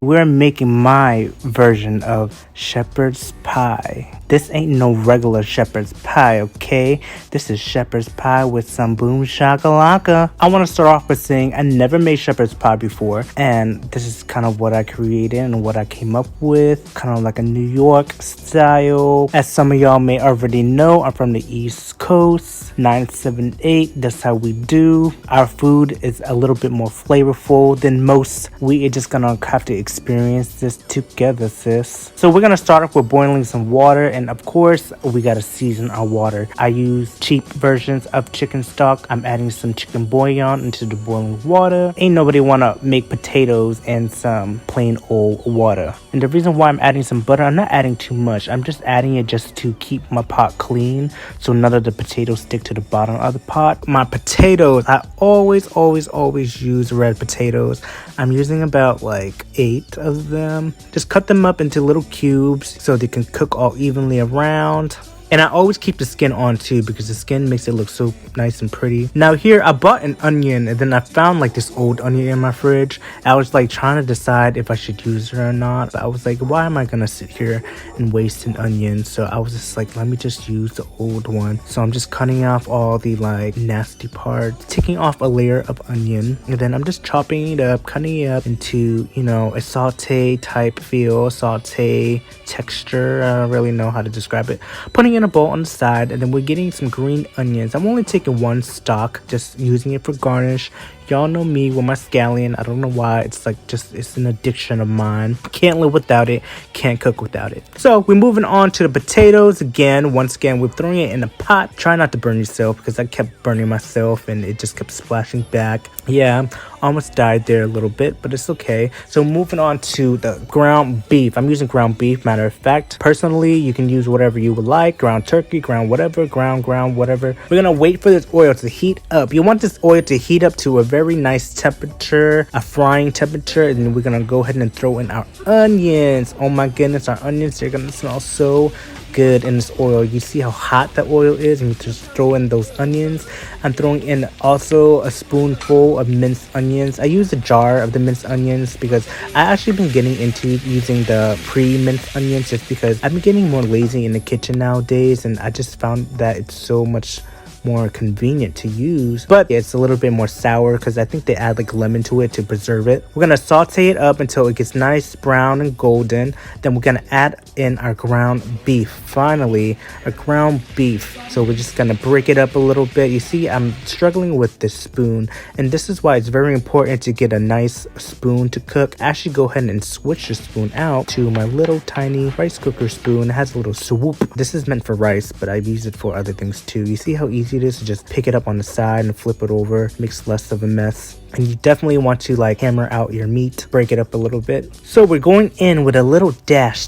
We're making my version of shepherd's pie. This ain't no regular shepherd's pie, okay? This is shepherd's pie with some boom shakalaka. I want to start off by saying I never made shepherd's pie before, and this is kind of what I created and what I came up with, kind of like a New York style. As some of y'all may already know, I'm from the East Coast, 978, that's how we do. Our food is a little bit more flavorful than most. We are just gonna have to experience this together, sis. So we're gonna start off with boiling some water, and of course we gotta season our water. I use cheap versions of chicken stock. I'm adding some chicken bouillon into the boiling water. Ain't nobody wanna make potatoes and some plain old water. And the reason why I'm adding some butter, I'm not adding too much. I'm just adding it just to keep my pot clean, so none of the potatoes stick to the bottom of the pot. My potatoes, I always use red potatoes. I'm using about like 8 of them. Just cut them up into little cubes so they can cook all evenly around. And I always keep the skin on too, because the skin makes it look so nice and pretty. Now here I bought an onion, and then I found like this old onion in my fridge. I was like trying to decide if I should use it or not. But I was like, why am I gonna sit here and waste an onion? So I was just like, let me just use the old one. So I'm just cutting off all the like nasty parts, taking off a layer of onion, and then I'm just chopping it up, cutting it up into, you know, a saute type feel, saute texture. I don't really know how to describe it. Putting in a bowl on the side, and then we're getting some green onions. I'm only taking one stalk, just using it for garnish. Y'all know me with my scallion. I don't know why. It's like it's an addiction of mine. Can't live without it. Can't cook without it. So we're moving on to the potatoes again. Once again, we're throwing it in a pot. Try not to burn yourself, because I kept burning myself and it just kept splashing back. Yeah, almost died there a little bit, but it's okay. So moving on to the ground beef. I'm using ground beef, matter of fact. Personally, you can use whatever you would like. Ground turkey, ground whatever, ground whatever. We're gonna wait for this oil to heat up. You want this oil to heat up to a very nice temperature, a frying temperature, and then we're gonna go ahead and throw in our onions. Oh my goodness, our onions, they're gonna smell so good in this oil. You see how hot the oil is, and you just throw in those onions. I'm throwing in also a spoonful of minced onions. I use a jar of the minced onions because I actually been getting into using the pre-minced onions, just because I've been getting more lazy in the kitchen nowadays, and I just found that it's so much more convenient to use, but it's a little bit more sour because I think they add like lemon to it to preserve it. We're gonna saute it up until it gets nice brown and golden. Then we're gonna add in our ground beef. Finally, our ground beef. So we're just gonna break it up a little bit. You see, I'm struggling with this spoon, and this is why it's very important to get a nice spoon to cook. Actually, go ahead and switch the spoon out to my little tiny rice cooker spoon. It has a little swoop. This is meant for rice, but I've used it for other things too. You see how easy it is to just pick it up on the side and flip it over. Makes less of a mess. And you definitely want to like hammer out your meat, break it up a little bit. So we're going in with a little dash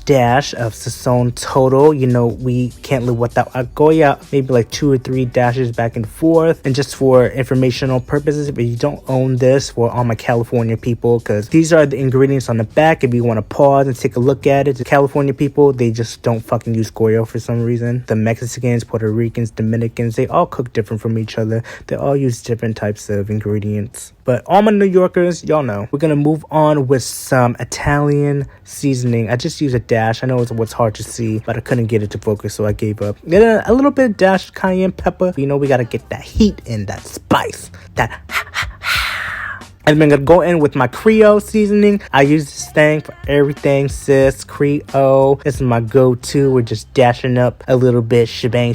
of Sazon total. You know, we can't live without our Goya. Maybe like 2 or 3 dashes back and forth. And just for informational purposes, but you don't own this, for all my California people, because these are the ingredients on the back. If you want to pause and take a look at it, the California people, they just don't fucking use Goya for some reason. The Mexicans, Puerto Ricans, Dominicans, they all cook different from each other. They all use different types of ingredients. But all my New Yorkers, y'all know. We're gonna move on with some Italian seasoning. I just use a dash. I know it's what's hard to see, but I couldn't get it to focus, so I gave up. Then a little bit of dash of cayenne pepper. You know, we gotta get that heat and that spice, that and I'm gonna go in with my Creole seasoning. I use this thing for everything, sis. Creole. This is my go-to. We're just dashing up a little bit, shebang.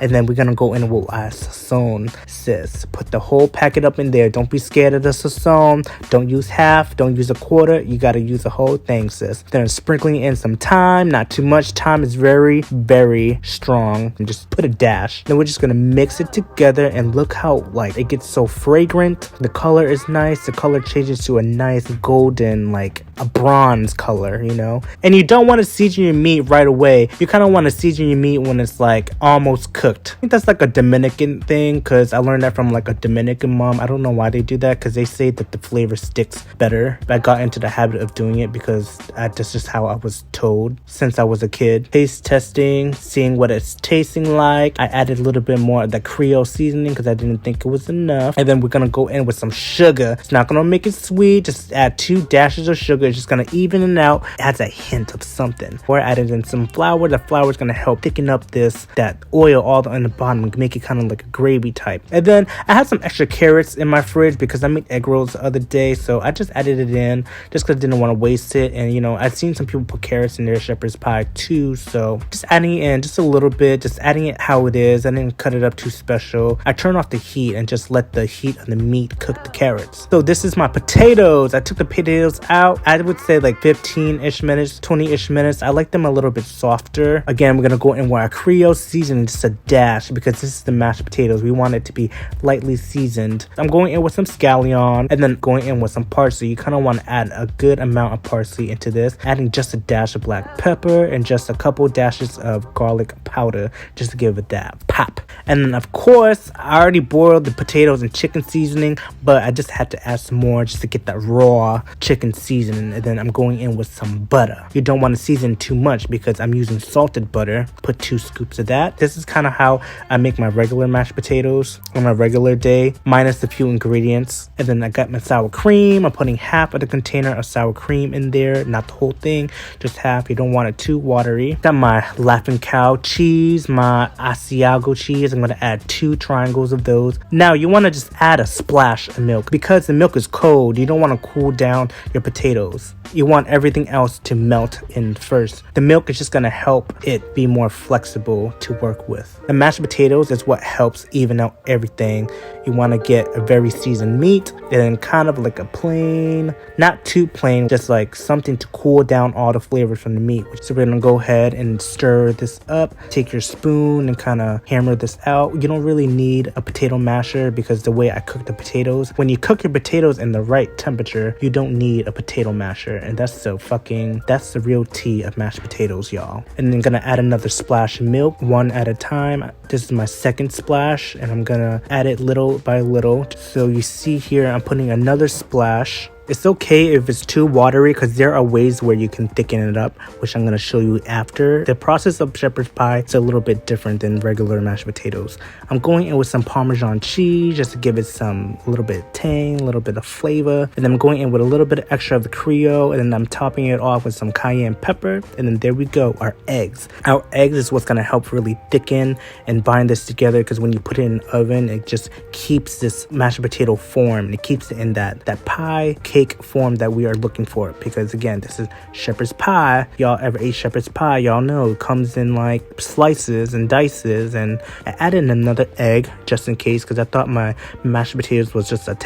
And then we're gonna go in with our Sazon, sis. Put the whole packet up in there. Don't be scared of the Sazon. Don't use half. Don't use a quarter. You gotta use the whole thing, sis. Then sprinkling in some thyme. Not too much. Thyme is very, very strong. And just put a dash. Then we're just gonna mix it together, and look how like it gets so fragrant. The color is nice. The color changes to a nice golden, like a bronze color, you know. And you don't want to season your meat right away. You kind of want to season your meat when it's like almost cooked. I think that's like a Dominican thing, because I learned that from like a Dominican mom. I don't know why they do that, because they say that the flavor sticks better. But I got into the habit of doing it because that's just how I was told since I was a kid. Taste testing, seeing what it's tasting like. I added a little bit more of the Creole seasoning because I didn't think it was enough. And then we're gonna go in with some sugar. It's not gonna make it sweet. Just add 2 dashes of sugar. It's just gonna even it out. It has a hint of something. Or I added in some flour. The flour is gonna help thicken up that oil all on the bottom and make it kind of like a gravy type. And then I had some extra carrots in my fridge because I made egg rolls the other day, so I just added it in just because I didn't want to waste it. And you know, I've seen some people put carrots in their shepherd's pie too, so just adding it in just a little bit, just adding it how it is. I didn't cut it up too special. I turned off the heat and just let the heat of the meat cook the carrots. So this is my potatoes. I took the potatoes out. I would say like 15-ish minutes, 20-ish minutes. I like them a little bit softer. Again, we're gonna go in with our Creole seasoning, just a dash, because this is the mashed potatoes. We want it to be lightly seasoned. I'm going in with some scallion and then going in with some parsley. You kind of want to add a good amount of parsley into this, adding just a dash of black pepper and just a couple dashes of garlic powder just to give it that pop. And then of course I already boiled the potatoes and chicken seasoning, but I just had to add some more just to get that raw chicken seasoning. And then I'm going in with some butter. You don't want to season too much because I'm using salted butter. Put 2 scoops of that. This is kind of how I make my regular mashed potatoes on a regular day, minus a few ingredients. And then I got my sour cream. I'm putting half of the container of sour cream in there, not the whole thing, just half. You don't want it too watery. Got my Laughing Cow cheese, my Asiago cheese. I'm going to add 2 triangles of those. Now you want to just add a splash of milk because the milk is cold. You don't want to cool down your potatoes. You want everything else to melt in first. The milk is just going to help it be more flexible to work with. The mashed potatoes is what helps even out everything. You want to get a very seasoned meat and then kind of like a plain, not too plain, just like something to cool down all the flavors from the meat. So we're going to go ahead and stir this up. Take your spoon and kind of hammer this out. You don't really need a potato masher because the way I cook the potatoes, when you cook your potatoes in the right temperature, you don't need a potato masher. And that's the real tea of mashed potatoes, y'all. And then gonna add another splash of milk, one at a time. This is my second splash and I'm gonna add it little by little. So you see here, I'm putting another splash. It's okay if it's too watery because there are ways where you can thicken it up, which I'm going to show you after. The process of shepherd's pie is a little bit different than regular mashed potatoes. I'm going in with some Parmesan cheese just to give it a little bit of tang, a little bit of flavor. And then I'm going in with a little bit of extra of the Creole, and then I'm topping it off with some cayenne pepper. And then there we go, our eggs. Our eggs is what's going to help really thicken and bind this together because when you put it in the oven, it just keeps this mashed potato form and it keeps it in that pie cake form that we are looking for. Because again, this is shepherd's pie. Y'all ever ate shepherd's pie, y'all know it comes in like slices and dices. And I added another egg just in case because I thought my mashed potatoes was just a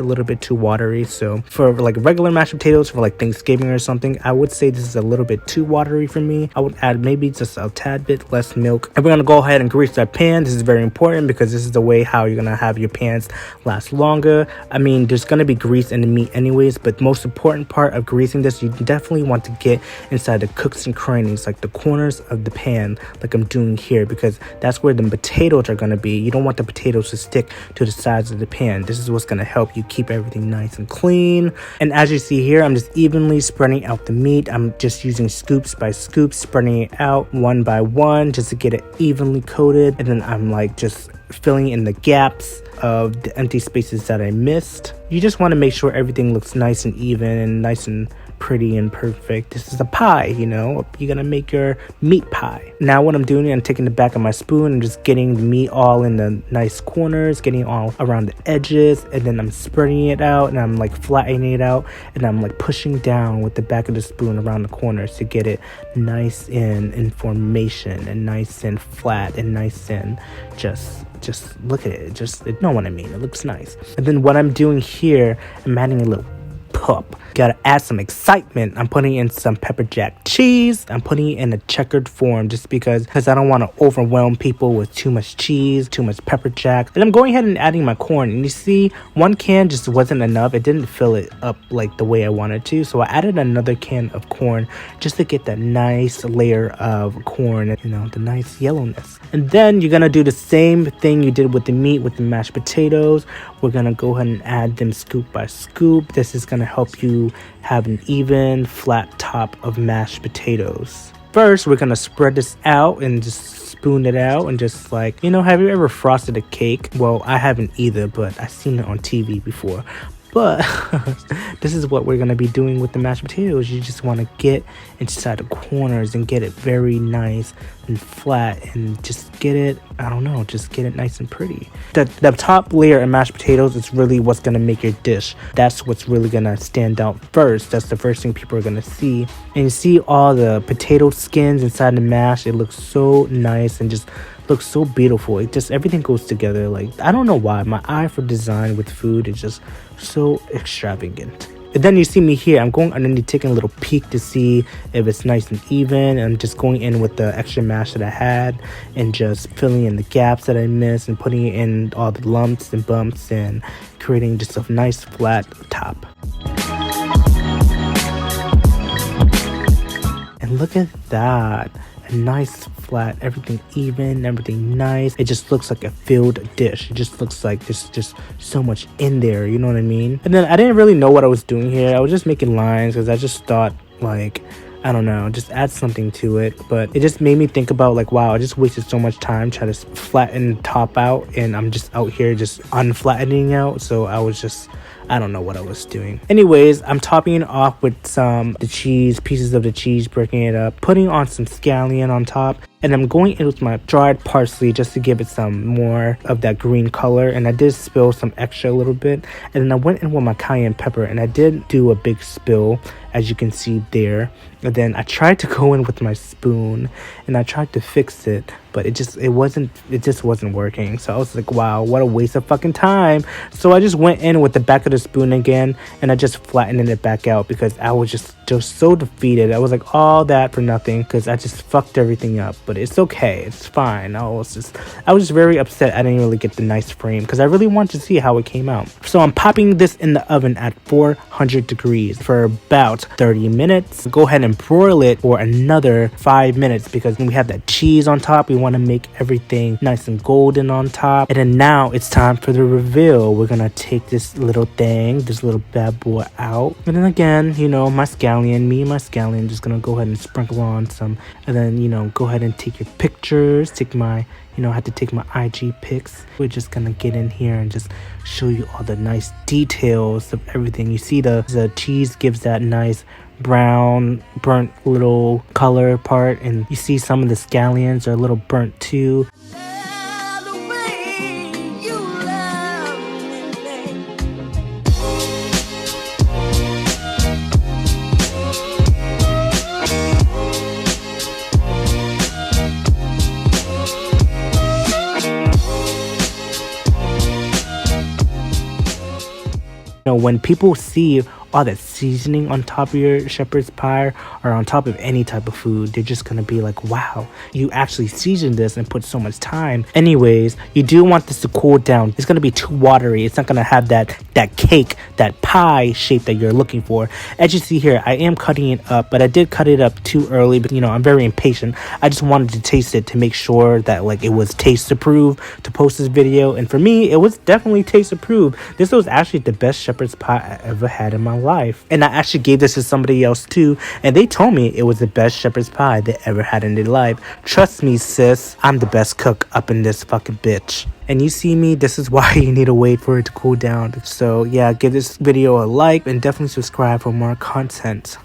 little bit too watery. So for like regular mashed potatoes for like Thanksgiving or something, I would say this is a little bit too watery for me. I would add maybe just a tad bit less milk. And we're gonna go ahead and grease that pan. This is very important because this is the way how you're gonna have your pans last longer. I mean, there's gonna be grease in the meat anyways, but most important part of greasing this, you definitely want to get inside the cooks and crannies, like the corners of the pan, like I'm doing here, because that's where the potatoes are going to be. You don't want the potatoes to stick to the sides of the pan. This is what's going to help you keep everything nice and clean. And as you see here, I'm just evenly spreading out the meat. I'm just using scoops by scoops, spreading it out one by one just to get it evenly coated. And then I'm like just filling in the gaps of the empty spaces that I missed. You just want to make sure everything looks nice and even and nice and pretty and perfect. This is a pie, you know, you're gonna make your meat pie. Now what I'm doing, I'm taking the back of my spoon and just getting the meat all in the nice corners, getting all around the edges, and then I'm spreading it out and I'm like flattening it out and I'm like pushing down with the back of the spoon around the corners to get it nice in formation and nice and flat and nice and just look at it. You know what I mean? It looks nice. And then what I'm doing here, I'm adding a little pop. Gotta add some excitement. I'm putting in some PEPPERJACK cheese. I'm putting it in a checkered form just because I don't want to overwhelm people with too much cheese, too much PEPPERJACK. And I'm going ahead and adding my corn. And you see, one can just wasn't enough. It didn't fill it up like the way I wanted to. So I added another can of corn just to get that nice layer of corn, you know, the nice yellowness. And then you're gonna do the same thing you did with the meat, with the mashed potatoes. We're gonna go ahead and add them scoop by scoop. This is gonna help you have an even flat top of mashed potatoes. First, we're gonna spread this out and just spoon it out and just like, you know, have you ever frosted a cake? Well, I haven't either, but I've seen it on TV before. But this is what we're gonna be doing with the mashed potatoes. You just want to get inside the corners and get it very nice and flat, and just get it, I don't know, just get it nice and pretty. The top layer of mashed potatoes is really what's gonna make your dish. That's what's really gonna stand out first. That's the first thing people are gonna see. And you see all the potato skins inside the mash. It looks so nice and just looks so beautiful. It just, everything goes together. Like, I don't know why, my eye for design with food is just so extravagant. And then you see me here, I'm going underneath, taking a little peek to see if it's nice and even. I'm just going in with the extra mash that I had and just filling in the gaps that I missed and putting in all the lumps and bumps and creating just a nice flat top. And look at that. A nice flat, everything even, everything nice. It just looks like a filled dish. It just looks like there's just so much in there, you know what I mean? And then I didn't really know what I was doing here. I was just making lines because I just thought, like, I don't know, just add something to it. But it just made me think about, like, wow, I just wasted so much time trying to flatten top out, and I'm just out here just unflattening out. So I was just, I don't know what I was doing. Anyways, I'm topping it off with the cheese, pieces of the cheese, breaking it up, putting on some scallion on top, and I'm going in with my dried parsley just to give it some more of that green color. And I did spill some extra a little bit, and then I went in with my cayenne pepper, and I did do a big spill, as you can see there. And then I tried to go in with my spoon, and I tried to fix it, but it just wasn't working. So I was like, wow, what a waste of fucking time. So I just went in with the back of the spoon again, and I just flattened it back out because I was just so defeated. I was like, all that for nothing because I just fucked everything up. But it's okay, it's fine. I was just very upset I didn't really get the nice frame because I really wanted to see how it came out. So I'm popping this in the oven at 400 degrees for about 30 minutes. Go ahead and broil it for another 5 minutes because we have that cheese on top. We want to make everything nice and golden on top. And then now it's time for the reveal. We're gonna take this little thing, this little bad boy out. And then again, you know, my scallion, just gonna go ahead and sprinkle on some, and then, you know, go ahead and take your pictures, take my, you know, I had to take my IG pics. We're just gonna get in here and just show you all the nice details of everything. You see the cheese gives that nice brown burnt little color part, and you see some of the scallions are a little burnt too. You know, when people see all that seasoning on top of your shepherd's pie or on top of any type of food, they're just gonna be like, wow, you actually seasoned this and put so much time. Anyways, you do want this to cool down. It's gonna be too watery. It's not gonna have that cake, that pie shape that you're looking for. As you see here, I am cutting it up, but I did cut it up too early. But you know, I'm very impatient. I just wanted to taste it to make sure that like it was taste approved to post this video. And for me, it was definitely taste approved. This was actually the best shepherd's pie I ever had in my life. And I actually gave this to somebody else too, and they told me it was the best shepherd's pie they ever had in their life. Trust me, sis, I'm the best cook up in this fucking bitch. And you see me, this is why you need to wait for it to cool down. So yeah, give this video a like and definitely subscribe for more content.